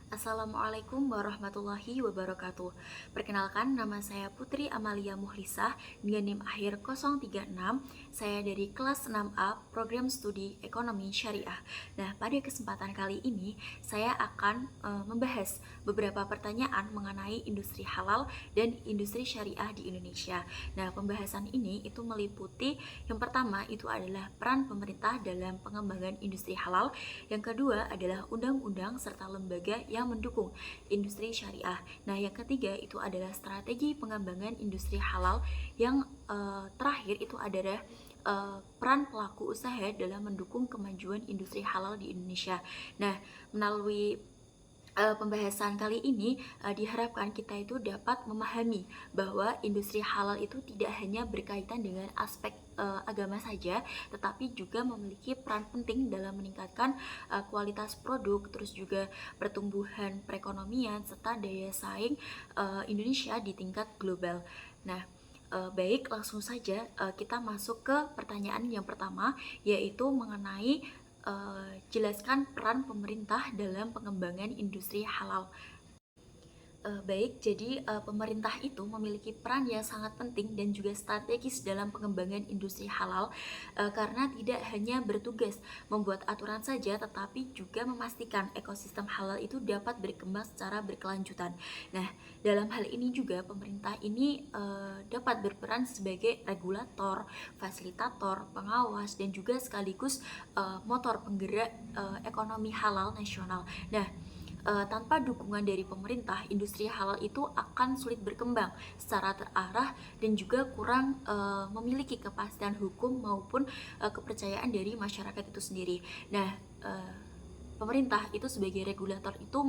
Assalamualaikum warahmatullahi wabarakatuh. Perkenalkan, nama saya Putri Amalia Muhlisah dengan NIM akhir 036. Saya dari kelas 6A Program Studi Ekonomi Syariah. Nah, pada kesempatan kali ini saya akan membahas beberapa pertanyaan mengenai industri halal dan industri syariah di Indonesia. Nah, pembahasan ini itu meliputi yang pertama itu adalah peran pemerintah dalam pengembangan industri halal, yang kedua adalah undang-undang serta lembaga yang mendukung industri syariah. Nah, yang ketiga itu adalah strategi pengembangan industri halal, yang terakhir itu adalah peran pelaku usaha dalam mendukung kemajuan industri halal di Indonesia. Nah, melalui pembahasan kali ini diharapkan kita itu dapat memahami bahwa industri halal itu tidak hanya berkaitan dengan aspek agama saja, tetapi juga memiliki peran penting dalam meningkatkan kualitas produk, terus juga pertumbuhan perekonomian serta daya saing Indonesia di tingkat global. Nah, baik, langsung saja kita masuk ke pertanyaan yang pertama, yaitu mengenai jelaskan peran pemerintah dalam pengembangan industri halal. Baik, jadi pemerintah itu memiliki peran yang sangat penting dan juga strategis dalam pengembangan industri halal, karena tidak hanya bertugas membuat aturan saja, tetapi juga memastikan ekosistem halal itu dapat berkembang secara berkelanjutan. Nah, dalam hal ini juga pemerintah ini dapat berperan sebagai regulator, fasilitator, pengawas, dan juga sekaligus motor penggerak ekonomi halal nasional. Nah, tanpa dukungan dari pemerintah, industri halal itu akan sulit berkembang secara terarah dan juga kurang memiliki kepastian hukum maupun kepercayaan dari masyarakat itu sendiri. Nah, pemerintah itu sebagai regulator itu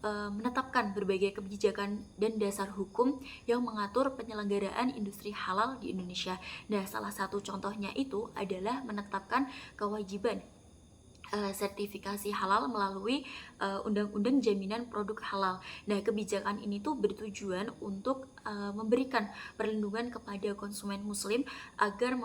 menetapkan berbagai kebijakan dan dasar hukum yang mengatur penyelenggaraan industri halal di Indonesia. Nah, salah satu contohnya itu adalah menetapkan kewajiban sertifikasi halal melalui Undang-Undang Jaminan Produk Halal. Nah, kebijakan ini tuh bertujuan untuk memberikan perlindungan kepada konsumen muslim agar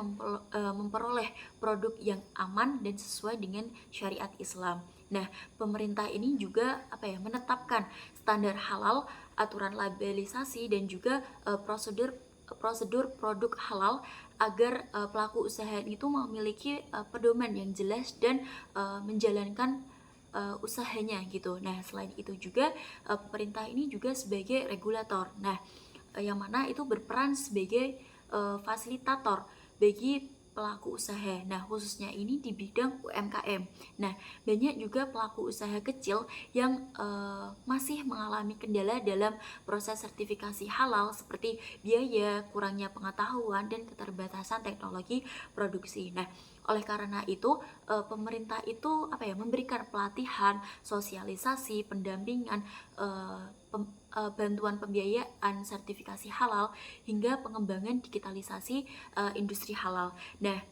memperoleh produk yang aman dan sesuai dengan syariat Islam. Nah, pemerintah ini juga menetapkan standar halal, aturan labelisasi, dan juga prosedur produk halal agar pelaku usaha itu memiliki pedoman yang jelas dan menjalankan usahanya gitu. Nah, selain itu juga pemerintah ini juga sebagai regulator. Nah, yang mana itu berperan sebagai fasilitator bagi pelaku usaha. Nah, khususnya ini di bidang UMKM. Nah, banyak juga pelaku usaha kecil yang masih mengalami kendala dalam proses sertifikasi halal seperti biaya, kurangnya pengetahuan, dan keterbatasan teknologi produksi. Nah, oleh karena itu pemerintah itu memberikan pelatihan, sosialisasi, pendampingan, bantuan pembiayaan sertifikasi halal hingga pengembangan digitalisasi industri halal. Nah,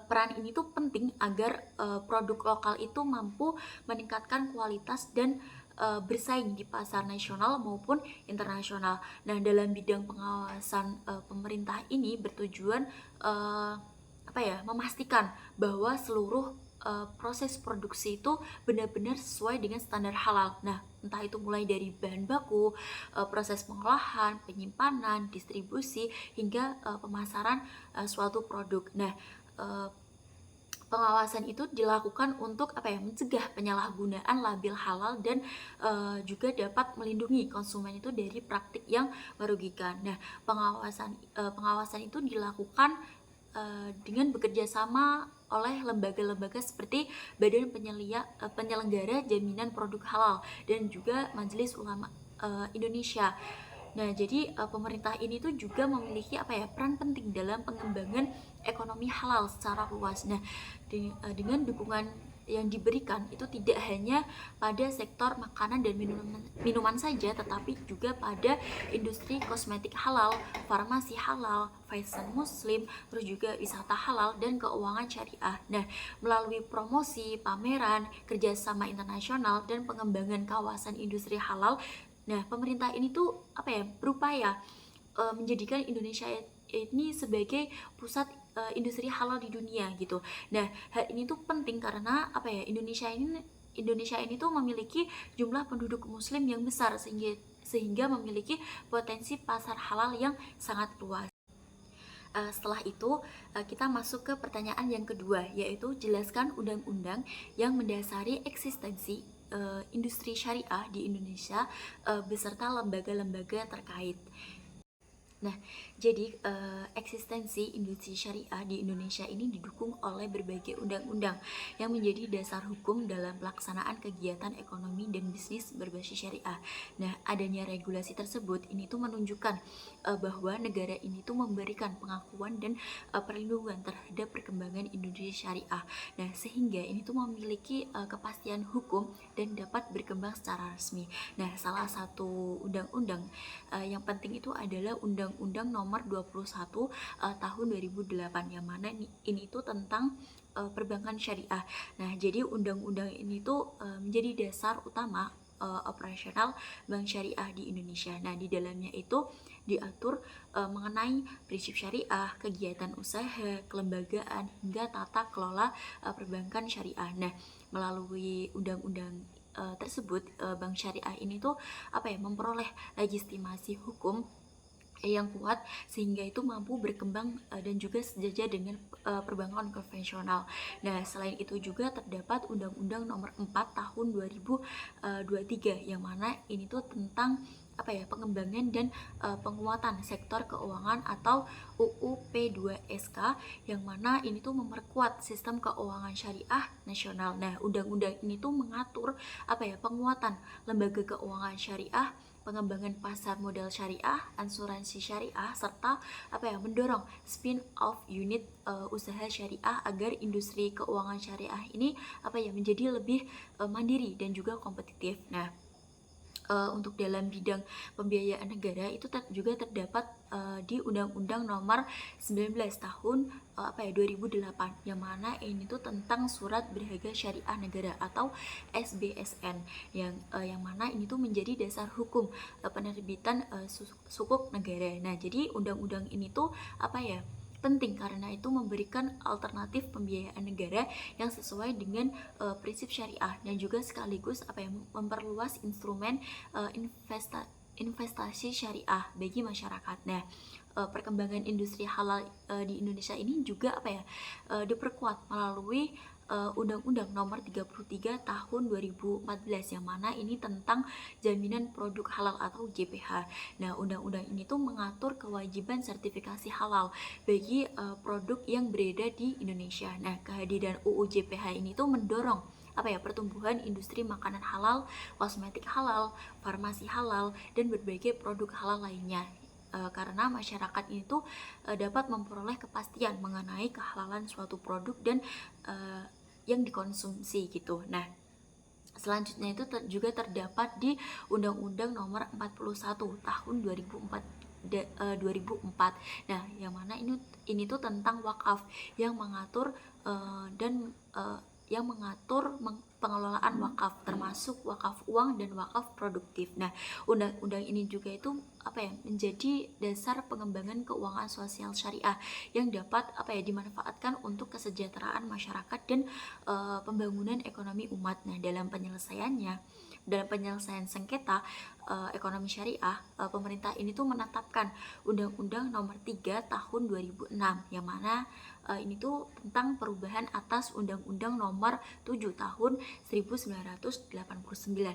peran ini tuh penting agar produk lokal itu mampu meningkatkan kualitas dan bersaing di pasar nasional maupun internasional. Nah, dalam bidang pengawasan pemerintah ini bertujuan memastikan bahwa seluruh proses produksi itu benar-benar sesuai dengan standar halal. Nah, entah itu mulai dari bahan baku, proses pengolahan, penyimpanan, distribusi, hingga pemasaran suatu produk. Nah, pengawasan itu dilakukan untuk mencegah penyalahgunaan label halal dan juga dapat melindungi konsumen itu dari praktik yang merugikan. Nah, pengawasan itu dilakukan dengan bekerja sama oleh lembaga-lembaga seperti Badan Penyelenggara Jaminan Produk Halal dan juga Majelis Ulama Indonesia. Nah, jadi pemerintah ini tuh juga memiliki peran penting dalam pengembangan ekonomi halal secara luas. Nah, dengan dukungan yang diberikan itu tidak hanya pada sektor makanan dan minuman saja, tetapi juga pada industri kosmetik halal, farmasi halal, fashion muslim, terus juga wisata halal dan keuangan syariah. Nah, melalui promosi, pameran, kerjasama internasional, dan pengembangan kawasan industri halal, nah pemerintah ini tuh berupaya menjadikan Indonesia ini sebagai pusat industri halal di dunia gitu. Nah, hal ini tuh penting karena Indonesia ini Indonesia ini tuh memiliki jumlah penduduk muslim yang besar sehingga memiliki potensi pasar halal yang sangat luas. Setelah itu kita masuk ke pertanyaan yang kedua, yaitu jelaskan undang-undang yang mendasari eksistensi industri syariah di Indonesia beserta lembaga-lembaga terkait. Nah, jadi eksistensi industri syariah di Indonesia ini didukung oleh berbagai undang-undang yang menjadi dasar hukum dalam pelaksanaan kegiatan ekonomi dan bisnis berbasis syariah. Nah, adanya regulasi tersebut ini tuh menunjukkan bahwa negara ini tuh memberikan pengakuan dan perlindungan terhadap perkembangan industri syariah. Nah, sehingga ini tuh memiliki kepastian hukum dan dapat berkembang secara resmi. Nah, salah satu undang-undang yang penting itu adalah Undang-Undang Nomor 21 tahun 2008, yang mana ini tuh tentang perbankan syariah. Nah, jadi undang-undang ini tuh menjadi dasar utama operasional bank syariah di Indonesia. Nah, di dalamnya itu diatur mengenai prinsip syariah, kegiatan usaha, kelembagaan, hingga tata kelola perbankan syariah. Nah, melalui undang-undang tersebut, bank syariah ini tuh memperoleh legitimasi hukum yang kuat sehingga itu mampu berkembang dan juga sejajar dengan perbankan konvensional. Nah, selain itu juga terdapat Undang-Undang Nomor 4 tahun 2023 yang mana ini tuh tentang pengembangan dan penguatan sektor keuangan atau UU P2SK, yang mana ini tuh memperkuat sistem keuangan syariah nasional. Nah, undang-undang ini tuh mengatur penguatan lembaga keuangan syariah, pengembangan pasar modal syariah, asuransi syariah, serta mendorong spin-off unit usaha syariah agar industri keuangan syariah ini menjadi lebih mandiri dan juga kompetitif. Nah, untuk dalam bidang pembiayaan negara itu juga terdapat di Undang-Undang Nomor 19 tahun 2008, yang mana ini tuh tentang surat berharga syariah negara atau SBSN, yang mana ini tuh menjadi dasar hukum penerbitan sukuk negara. Nah, jadi undang-undang ini tuh penting karena itu memberikan alternatif pembiayaan negara yang sesuai dengan prinsip syariah dan juga sekaligus memperluas instrumen investasi syariah bagi masyarakat. Nah, perkembangan industri halal di Indonesia ini juga diperkuat melalui Undang-Undang Nomor 33 tahun 2014, yang mana ini tentang jaminan produk halal atau JPH. Nah, undang-undang ini tuh mengatur kewajiban sertifikasi halal bagi produk yang beredar di Indonesia. Nah, kehadiran UU JPH ini tuh mendorong pertumbuhan industri makanan halal, kosmetik halal, farmasi halal, dan berbagai produk halal lainnya. Karena masyarakat ini tuh dapat memperoleh kepastian mengenai kehalalan suatu produk dan yang dikonsumsi gitu. Nah, selanjutnya itu juga terdapat di Undang-Undang Nomor 41 tahun 2004. Nah, yang mana ini tuh tentang wakaf yang mengatur pengelolaan wakaf, termasuk wakaf uang dan wakaf produktif. Nah, undang-undang ini juga itu menjadi dasar pengembangan keuangan sosial syariah yang dapat dimanfaatkan untuk kesejahteraan masyarakat dan pembangunan ekonomi umat. Nah, dalam penyelesaian sengketa ekonomi syariah, pemerintah ini tuh menetapkan Undang-Undang Nomor 3 tahun 2006, yang mana ini tuh tentang perubahan atas Undang-Undang Nomor 7 tahun 1989,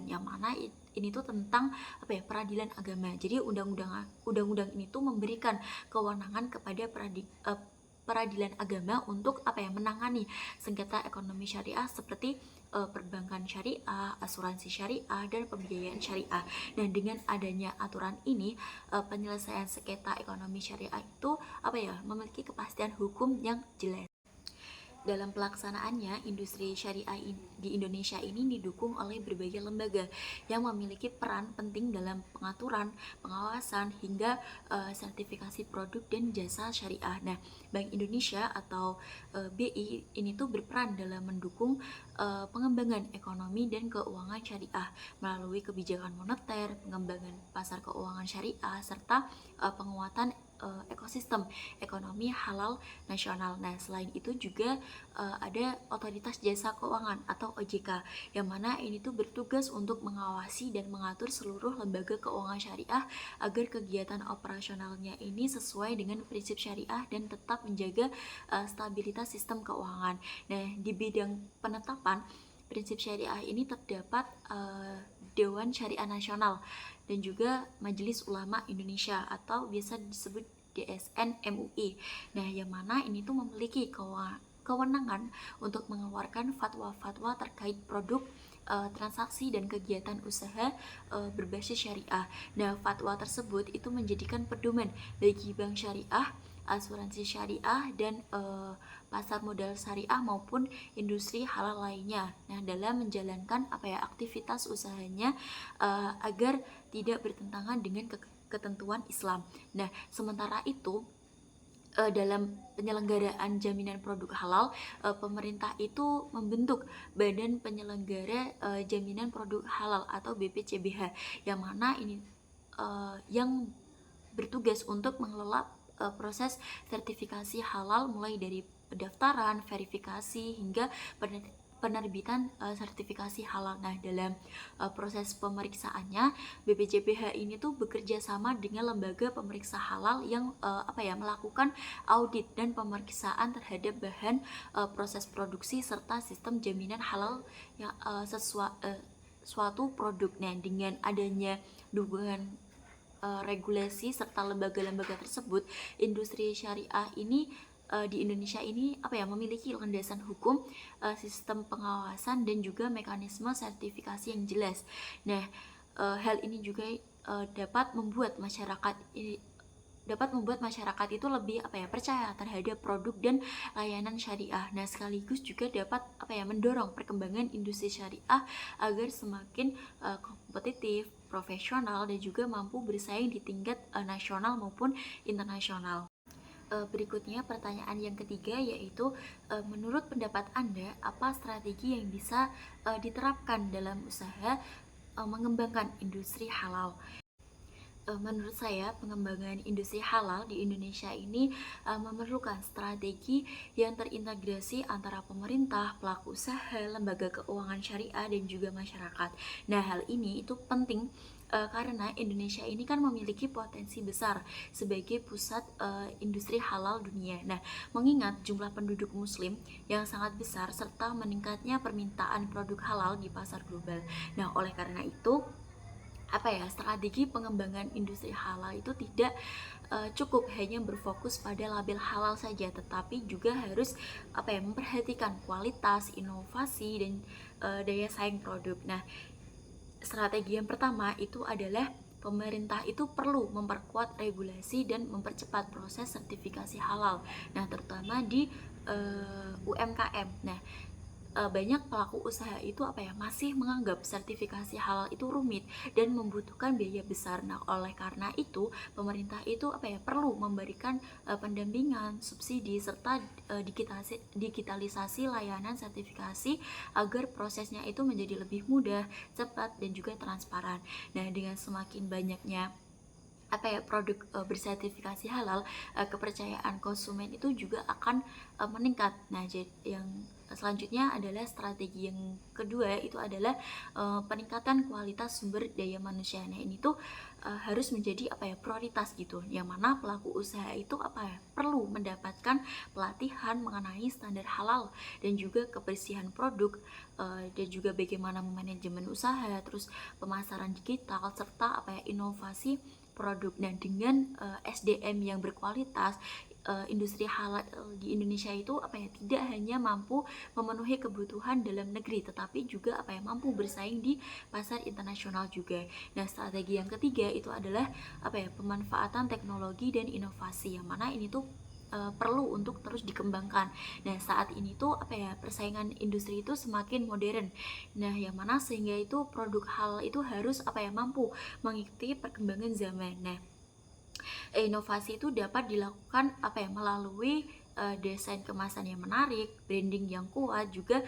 yang mana ini tuh tentang peradilan agama. Jadi undang-undang ini tuh memberikan kewenangan kepada peradilan agama untuk menangani sengketa ekonomi syariah seperti perbankan syariah, asuransi syariah, dan pembiayaan syariah. Nah, dengan adanya aturan ini, penyelesaian sengketa ekonomi syariah itu memiliki kepastian hukum yang jelas. Dalam pelaksanaannya, industri syariah di Indonesia ini didukung oleh berbagai lembaga yang memiliki peran penting dalam pengaturan, pengawasan, hingga sertifikasi produk dan jasa syariah. Nah, Bank Indonesia atau BI ini tuh berperan dalam mendukung pengembangan ekonomi dan keuangan syariah melalui kebijakan moneter, pengembangan pasar keuangan syariah, serta penguatan ekosistem ekonomi halal nasional. Nah, selain itu juga ada Otoritas Jasa Keuangan atau OJK, yang mana ini tuh bertugas untuk mengawasi dan mengatur seluruh lembaga keuangan syariah agar kegiatan operasionalnya ini sesuai dengan prinsip syariah dan tetap menjaga stabilitas sistem keuangan. Nah, di bidang penetapan prinsip syariah ini terdapat Dewan Syariah Nasional dan juga Majelis Ulama Indonesia atau biasa disebut DSN MUI. Nah, yang mana ini tuh memiliki kewenangan untuk mengeluarkan fatwa-fatwa terkait produk, transaksi dan kegiatan usaha berbasis syariah. Nah, fatwa tersebut itu menjadikan pedoman bagi bank syariah, asuransi syariah, dan pasar modal syariah maupun industri halal lainnya. Nah, dalam menjalankan aktivitas usahanya agar tidak bertentangan dengan ketentuan Islam. Nah, sementara itu dalam penyelenggaraan jaminan produk halal, pemerintah itu membentuk Badan Penyelenggara Jaminan Produk Halal atau BPCBH, yang mana ini yang bertugas untuk mengelola proses sertifikasi halal mulai dari pendaftaran, verifikasi hingga penerbitan sertifikasi halal. Nah, dalam proses pemeriksaannya, BPJPH ini tuh bekerja sama dengan lembaga pemeriksa halal yang melakukan audit dan pemeriksaan terhadap bahan, proses produksi serta sistem jaminan halal yang suatu produk. Nah, dengan adanya dukungan regulasi serta lembaga-lembaga tersebut, industri syariah ini di Indonesia ini memiliki landasan hukum, sistem pengawasan dan juga mekanisme sertifikasi yang jelas. Nah, hal ini juga dapat membuat masyarakat itu lebih percaya terhadap produk dan layanan syariah. Nah, sekaligus juga dapat mendorong perkembangan industri syariah agar semakin kompetitif, profesional, dan juga mampu bersaing di tingkat nasional maupun internasional. Berikutnya pertanyaan yang ketiga, yaitu menurut pendapat Anda apa strategi yang bisa diterapkan dalam usaha mengembangkan industri halal? Menurut saya, pengembangan industri halal di Indonesia ini memerlukan strategi yang terintegrasi antara pemerintah, pelaku usaha, lembaga keuangan syariah, dan juga masyarakat. Nah, hal ini itu penting karena Indonesia ini kan memiliki potensi besar sebagai pusat industri halal dunia. Nah, mengingat jumlah penduduk muslim yang sangat besar serta meningkatnya permintaan produk halal di pasar global. Nah, oleh karena itu strategi pengembangan industri halal itu tidak cukup hanya berfokus pada label halal saja, tetapi juga harus memperhatikan kualitas, inovasi, dan daya saing produk. Nah, strategi yang pertama itu adalah pemerintah itu perlu memperkuat regulasi dan mempercepat proses sertifikasi halal. Nah, terutama di UMKM. Nah, banyak pelaku usaha itu masih menganggap sertifikasi halal itu rumit dan membutuhkan biaya besar. Nah, oleh karena itu pemerintah itu perlu memberikan pendampingan, subsidi serta digitalisasi layanan sertifikasi agar prosesnya itu menjadi lebih mudah, cepat, dan juga transparan. Nah, dengan semakin banyaknya produk bersertifikasi halal, kepercayaan konsumen itu juga akan meningkat. Nah, yang selanjutnya adalah strategi yang kedua, itu adalah peningkatan kualitas sumber daya manusia. Nah, ini tuh harus menjadi prioritas gitu, yang mana pelaku usaha itu perlu mendapatkan pelatihan mengenai standar halal dan juga kebersihan produk, dan juga bagaimana manajemen usaha, terus pemasaran digital serta inovasi produk. Dan dengan SDM yang berkualitas, industri halal di Indonesia itu tidak hanya mampu memenuhi kebutuhan dalam negeri, tetapi juga mampu bersaing di pasar internasional juga. Nah, strategi yang ketiga itu adalah pemanfaatan teknologi dan inovasi, yang mana ini tuh perlu untuk terus dikembangkan. Nah, saat ini tuh persaingan industri itu semakin modern. Nah, yang mana sehingga itu produk halal itu harus mampu mengikuti perkembangan zaman. Nah, inovasi itu dapat dilakukan melalui desain kemasan yang menarik, branding yang kuat, juga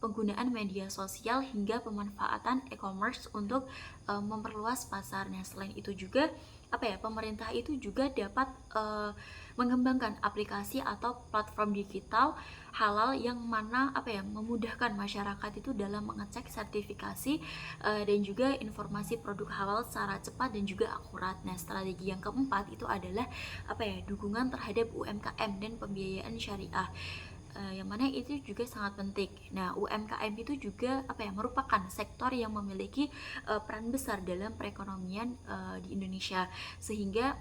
penggunaan media sosial hingga pemanfaatan e-commerce untuk memperluas pasar. Nah, selain itu juga pemerintah itu juga dapat mengembangkan aplikasi atau platform digital halal yang mana memudahkan masyarakat itu dalam mengecek sertifikasi dan juga informasi produk halal secara cepat dan juga akurat. Nah, strategi yang keempat itu adalah dukungan terhadap UMKM dan pembiayaan syariah. Yang mana itu juga sangat penting. Nah, UMKM itu juga merupakan sektor yang memiliki peran besar dalam perekonomian di Indonesia, sehingga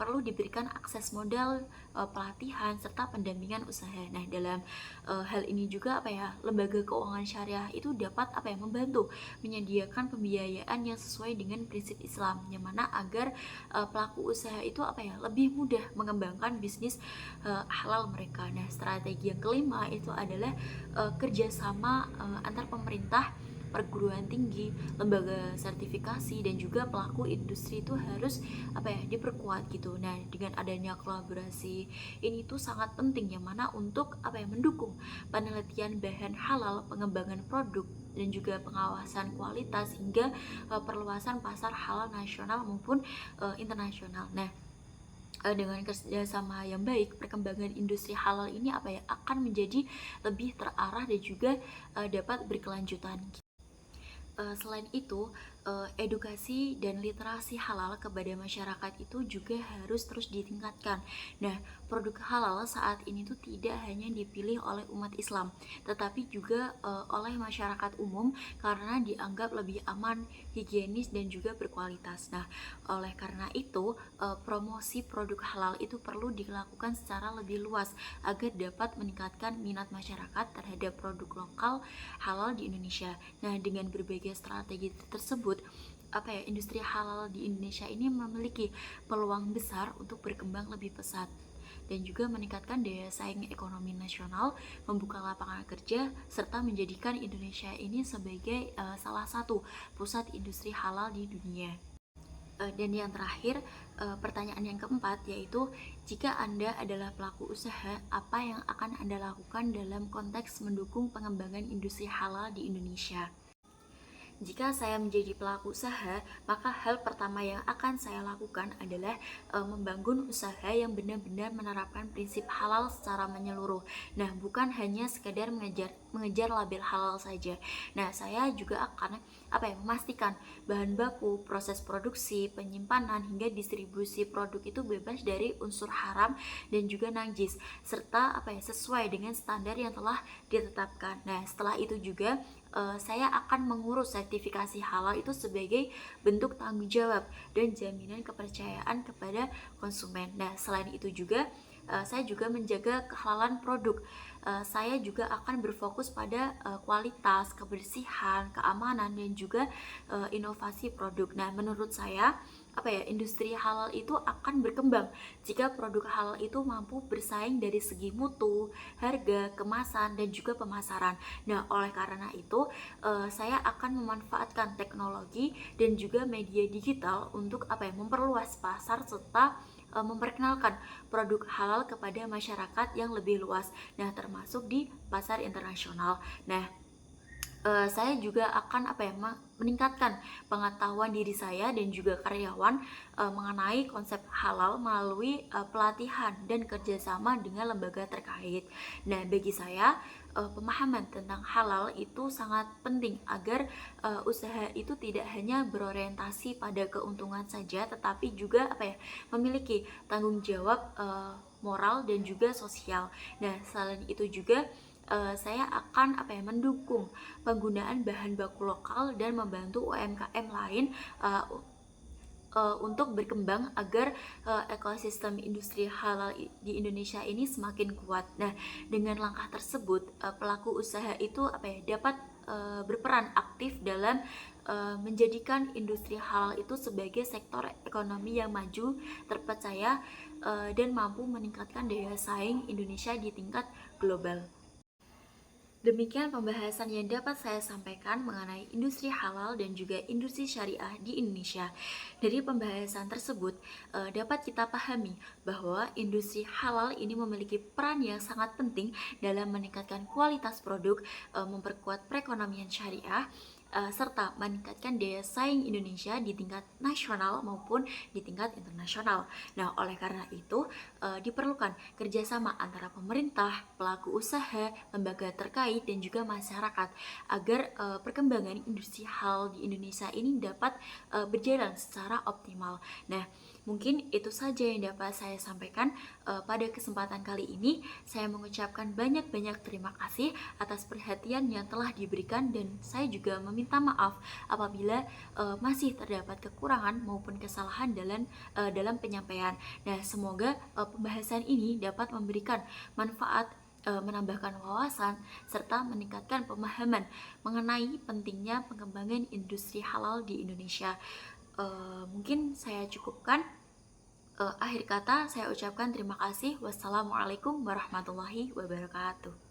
perlu diberikan akses modal, pelatihan serta pendampingan usaha. Nah, dalam hal ini juga lembaga keuangan syariah itu dapat membantu menyediakan pembiayaan yang sesuai dengan prinsip Islam, yang mana agar pelaku usaha itu lebih mudah mengembangkan bisnis halal mereka. Nah, strategi yang kelima itu adalah kerjasama antar pemerintah, perguruan tinggi, lembaga sertifikasi dan juga pelaku industri itu harus diperkuat gitu. Nah, dengan adanya kolaborasi ini tuh sangat penting, yang mana untuk mendukung penelitian bahan halal, pengembangan produk dan juga pengawasan kualitas hingga perluasan pasar halal nasional maupun internasional. Nah, dengan kerjasama yang baik, perkembangan industri halal ini akan menjadi lebih terarah dan juga dapat berkelanjutan. Selain itu, edukasi dan literasi halal kepada masyarakat itu juga harus terus ditingkatkan. Nah, produk halal saat ini tuh tidak hanya dipilih oleh umat Islam, tetapi juga oleh masyarakat umum karena dianggap lebih aman, higienis dan juga berkualitas. Nah, oleh karena itu, promosi produk halal itu perlu dilakukan secara lebih luas agar dapat meningkatkan minat masyarakat terhadap produk lokal halal di Indonesia. Nah, dengan berbagai strategi tersebut, industri halal di Indonesia ini memiliki peluang besar untuk berkembang lebih pesat dan juga meningkatkan daya saing ekonomi nasional, membuka lapangan kerja, serta menjadikan Indonesia ini sebagai salah satu pusat industri halal di dunia. Dan yang terakhir, pertanyaan yang keempat, yaitu jika Anda adalah pelaku usaha, apa yang akan Anda lakukan dalam konteks mendukung pengembangan industri halal di Indonesia? Jika saya menjadi pelaku usaha, maka hal pertama yang akan saya lakukan adalah membangun usaha yang benar-benar menerapkan prinsip halal secara menyeluruh. Nah, bukan hanya sekedar mengejar label halal saja. Nah, saya juga akan memastikan bahan baku, proses produksi, penyimpanan hingga distribusi produk itu bebas dari unsur haram dan juga najis, serta sesuai dengan standar yang telah ditetapkan. Nah, setelah itu juga saya akan mengurus sertifikasi halal itu sebagai bentuk tanggung jawab dan jaminan kepercayaan kepada konsumen. Nah, selain itu juga saya juga menjaga kehalalan produk. Saya juga akan berfokus pada kualitas, kebersihan, keamanan dan juga inovasi produk. Nah, menurut saya industri halal itu akan berkembang jika produk halal itu mampu bersaing dari segi mutu, harga, kemasan dan juga pemasaran. Nah, oleh karena itu saya akan memanfaatkan teknologi dan juga media digital untuk memperluas pasar serta memperkenalkan produk halal kepada masyarakat yang lebih luas. Nah, termasuk di pasar internasional. Nah, saya juga akan meningkatkan pengetahuan diri saya dan juga karyawan mengenai konsep halal melalui pelatihan dan kerjasama dengan lembaga terkait. Nah, bagi saya pemahaman tentang halal itu sangat penting agar usaha itu tidak hanya berorientasi pada keuntungan saja, tetapi juga memiliki tanggung jawab moral dan juga sosial. Nah, selain itu juga saya akan mendukung penggunaan bahan baku lokal dan membantu UMKM lain untuk berkembang agar ekosistem industri halal di Indonesia ini semakin kuat. Nah, dengan langkah tersebut pelaku usaha itu dapat berperan aktif dalam menjadikan industri halal itu sebagai sektor ekonomi yang maju, terpercaya dan mampu meningkatkan daya saing Indonesia di tingkat global. Demikian pembahasan yang dapat saya sampaikan mengenai industri halal dan juga industri syariah di Indonesia. Dari pembahasan tersebut, dapat kita pahami bahwa industri halal ini memiliki peran yang sangat penting dalam meningkatkan kualitas produk, memperkuat perekonomian syariah, serta meningkatkan daya saing Indonesia di tingkat nasional maupun di tingkat internasional. Nah, oleh karena itu, diperlukan kerjasama antara pemerintah, pelaku usaha, lembaga terkait, dan juga masyarakat agar perkembangan industri halal di Indonesia ini dapat berjalan secara optimal. Nah, mungkin itu saja yang dapat saya sampaikan pada kesempatan kali ini. Saya mengucapkan banyak-banyak terima kasih atas perhatian yang telah diberikan dan saya juga meminta maaf apabila masih terdapat kekurangan maupun kesalahan dalam penyampaian. Nah, semoga pembahasan ini dapat memberikan manfaat, menambahkan wawasan, serta meningkatkan pemahaman mengenai pentingnya pengembangan industri halal di Indonesia. Mungkin saya cukupkan. Akhir kata saya ucapkan terima kasih. Wassalamualaikum warahmatullahi wabarakatuh.